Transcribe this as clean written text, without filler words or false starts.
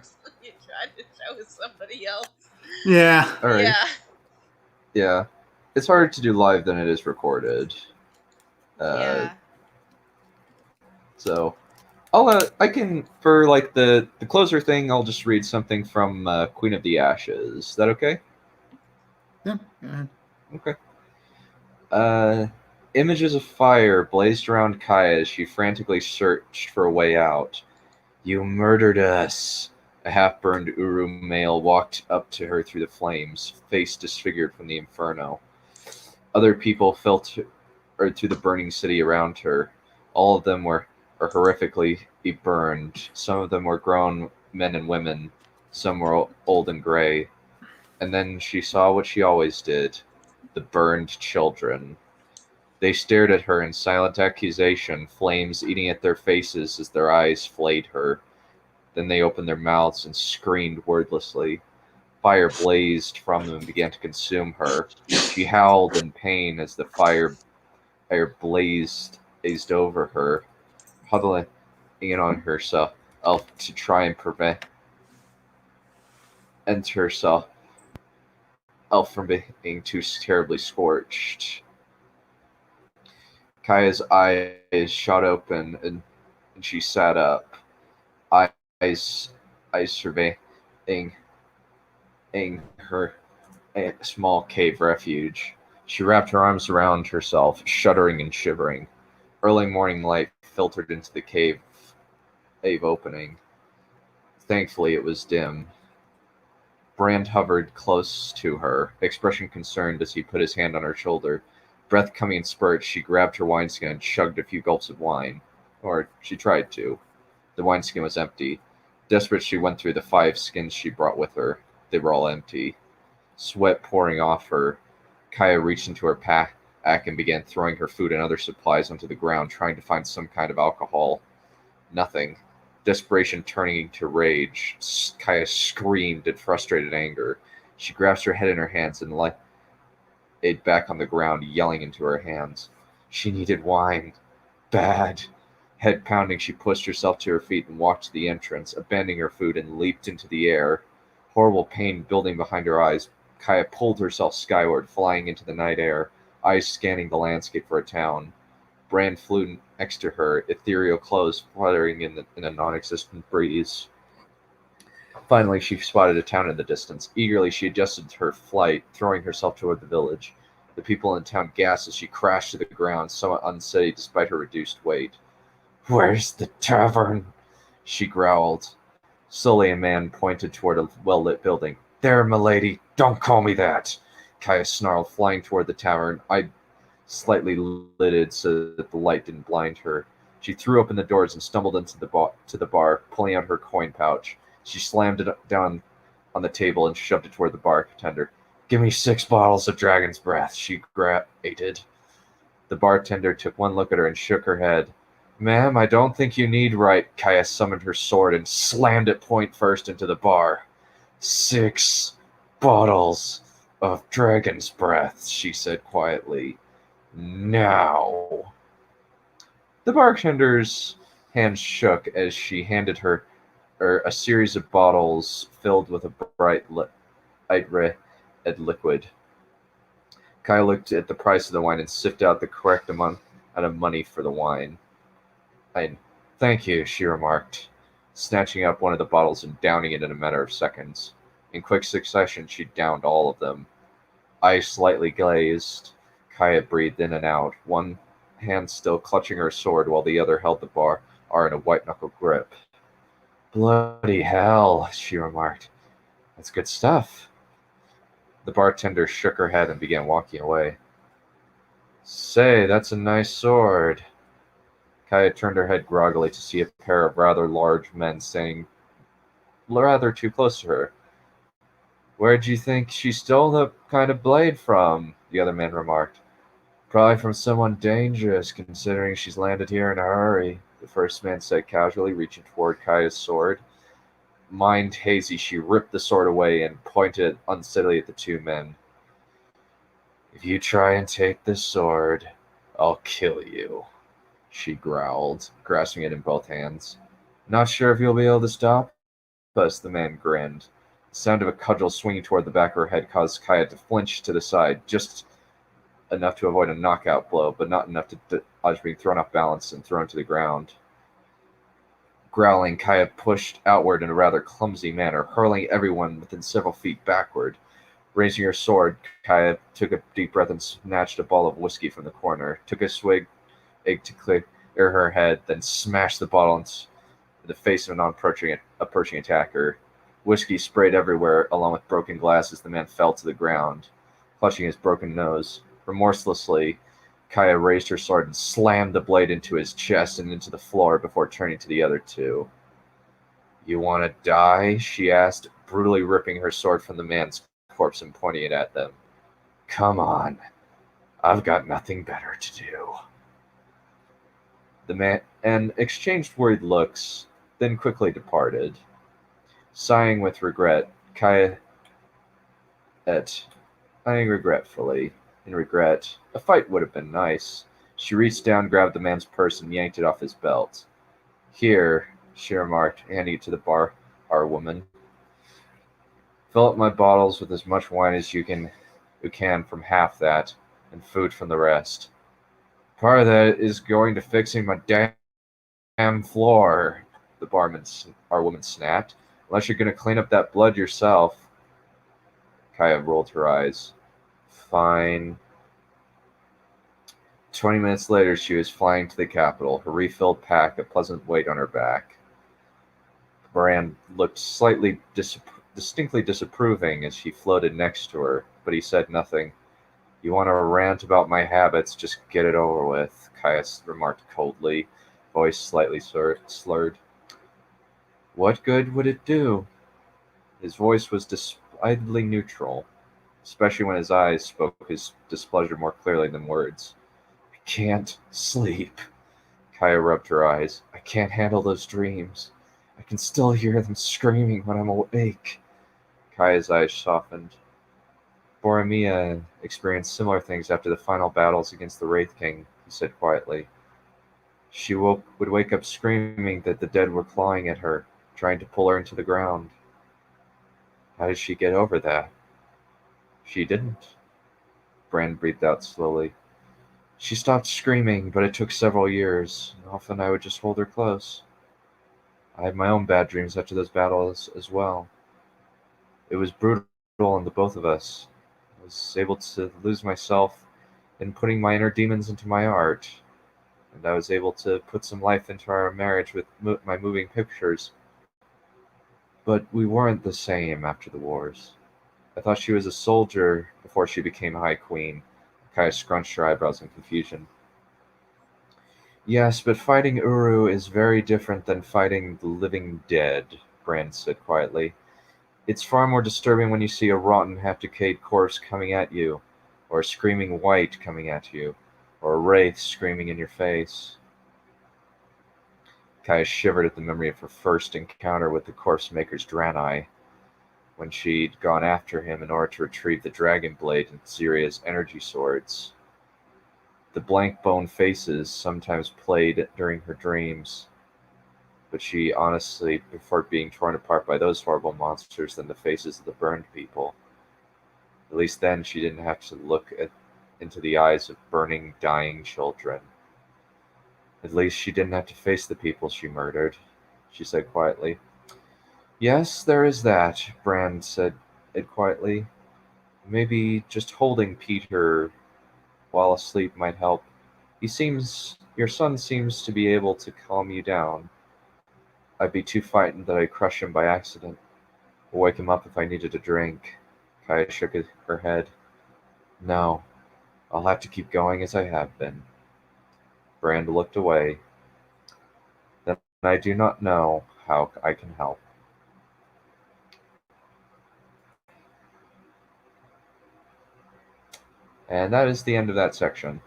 marks you tried to show somebody else. Yeah. All right. Yeah. Yeah. It's harder to do live than it is recorded. Yeah. So, I can, for like the closer thing, I'll just read something from Queen of the Ashes. Is that okay? Yeah. Go ahead. Okay. Images of fire blazed around Kaya as she frantically searched for a way out. You murdered us. A half-burned Uru male walked up to her through the flames, face disfigured from the inferno. Other people fell to the burning city around her. All of them were horrifically burned. Some of them were grown men and women. Some were old and gray. And then she saw what she always did: the burned children. They stared at her in silent accusation, flames eating at their faces as their eyes flayed her. Then they opened their mouths and screamed wordlessly. Fire blazed from them and began to consume her. She howled in pain as the fire blazed over her, huddling in on herself to try and prevent herself from being too terribly scorched. Kaya's eyes shot open and she sat up, eyes surveying her small cave refuge. She wrapped her arms around herself, shuddering and shivering. Early morning light filtered into the cave opening. Thankfully, it was dim. Brand hovered close to her, expression concerned as he put his hand on her shoulder. Breath coming in spurts, she grabbed her wineskin and chugged a few gulps of wine. Or she tried to. The wineskin was empty. Desperate, she went through the 5 skins she brought with her. They were all empty. Sweat pouring off her, Kaya reached into her pack and began throwing her food and other supplies onto the ground, trying to find some kind of alcohol. Nothing. Desperation turning to rage, Kaya screamed in frustrated anger. She grasped her head in her hands and laid it back on the ground, yelling into her hands. She needed wine. Bad. Head pounding, she pushed herself to her feet and walked to the entrance, abandoning her food and leaped into the air. Horrible pain building behind her eyes, Kaya pulled herself skyward, flying into the night air, eyes scanning the landscape for a town. Brand flew next to her, ethereal clothes fluttering in a non-existent breeze. Finally, she spotted a town in the distance. Eagerly, she adjusted her flight, throwing herself toward the village. The people in town gasped as she crashed to the ground, somewhat unsteady despite her reduced weight. "Where's the tavern?" she growled. Slowly, a man pointed toward a well-lit building. "There, milady, don't call me that!" Kaya snarled, flying toward the tavern, eye slightly lidded so that the light didn't blind her. She threw open the doors and stumbled into the bar, pulling out her coin pouch. She slammed it down on the table and shoved it toward the bartender. "Give me 6 bottles of Dragon's Breath," she grated. The bartender took one look at her and shook her head. "Ma'am, I don't think you need right." Kaya summoned her sword and slammed it point first into the bar. 6 bottles of Dragon's Breath," she said quietly. "Now." The bartender's hand shook as she handed her a series of bottles filled with a bright red liquid. Kaya looked at the price of the wine and sifted out the correct amount of money for the wine. "Thank you," she remarked, snatching up one of the bottles and downing it in a matter of seconds. In quick succession, she downed all of them. Eyes slightly glazed, Kaya breathed in and out, one hand still clutching her sword while the other held the bar in a white-knuckle grip. "Bloody hell," she remarked. "That's good stuff." The bartender shook her head and began walking away. "Say, that's a nice sword." Kaya turned her head groggily to see a pair of rather large men standing rather too close to her. "Where'd you think she stole that kind of blade from?" the other man remarked. "Probably from someone dangerous, considering she's landed here in a hurry," the first man said casually, reaching toward Kaya's sword. Mind hazy, she ripped the sword away and pointed unsteadily at the 2 men. "If you try and take this sword, I'll kill you," she growled, grasping it in both hands. "Not sure if you'll be able to stop Tempest, the man grinned. The sound of a cudgel swinging toward the back of her head caused Kaya to flinch to the side, just enough to avoid a knockout blow, but not enough to dodge being thrown off balance and thrown to the ground. Growling, Kaya pushed outward in a rather clumsy manner, hurling everyone within several feet backward. Raising her sword, Kaya took a deep breath and snatched a bottle of whiskey from the corner, took a swig to clear her head, then smashed the bottle into the face of an approaching attacker. Whiskey sprayed everywhere, along with broken glass as the man fell to the ground, clutching his broken nose. Remorselessly, Kaya raised her sword and slammed the blade into his chest and into the floor before turning to the other two. "You want to die?" she asked, brutally ripping her sword from the man's corpse and pointing it at them. "Come on. I've got nothing better to do." The man exchanged worried looks, then quickly departed. Sighing with regret, Kaya eyeing regretfully. In regret, a fight would have been nice. She reached down, grabbed the man's purse, and yanked it off his belt. "Here," she remarked, handing it to the bar woman. "Fill up my bottles with as much wine as you can from half that, and food from the rest. Part of that is going to fixing my damn floor," the woman snapped. "Unless you're going to clean up that blood yourself." Kaya rolled her eyes. "Fine." 20 minutes later, she was flying to the capital, her refilled pack a pleasant weight on her back. Moran looked distinctly disapproving as she floated next to her, but he said nothing. "You want to rant about my habits, just get it over with," Caius remarked coldly, voice slightly slurred. "What good would it do?" His voice was decidedly neutral, especially when his eyes spoke his displeasure more clearly than words. "I can't sleep." Kaya rubbed her eyes. "I can't handle those dreams. I can still hear them screaming when I'm awake." Kaya's eyes softened. "Boromia experienced similar things after the final battles against the Wraith King," he said quietly. "She would wake up screaming that the dead were clawing at her, trying to pull her into the ground." "How did she get over that?" "She didn't." Bran breathed out slowly. "She stopped screaming, but it took several years. Often I would just hold her close. I had my own bad dreams after those battles as well. It was brutal on the both of us. I was able to lose myself in putting my inner demons into my art, and I was able to put some life into our marriage with my moving pictures. But we weren't the same after the wars. I thought she was a soldier before she became High Queen." Kaya scrunched her eyebrows in confusion. "Yes, but fighting Uru is very different than fighting the living dead," Bran said quietly. "It's far more disturbing when you see a rotten, half-decayed corpse coming at you, or a screaming wight coming at you, or a wraith screaming in your face." Kaya shivered at the memory of her first encounter with the corpse maker's Draenei, when she'd gone after him in order to retrieve the dragon blade and Xeria's energy swords. The blank bone faces sometimes played during her dreams, but she honestly preferred being torn apart by those horrible monsters than the faces of the burned people. At least then she didn't have to look into the eyes of burning, dying children. At least she didn't have to face the people she murdered, she said quietly. "Yes, there is that," Bran said it quietly. "Maybe just holding Peter while asleep might help. Your son seems to be able to calm you down. I'd be too frightened that I'd crush him by accident, or wake him up if I needed a drink." Kaya shook her head. "No, I'll have to keep going as I have been." Brand looked away. "Then I do not know how I can help." And that is the end of that section.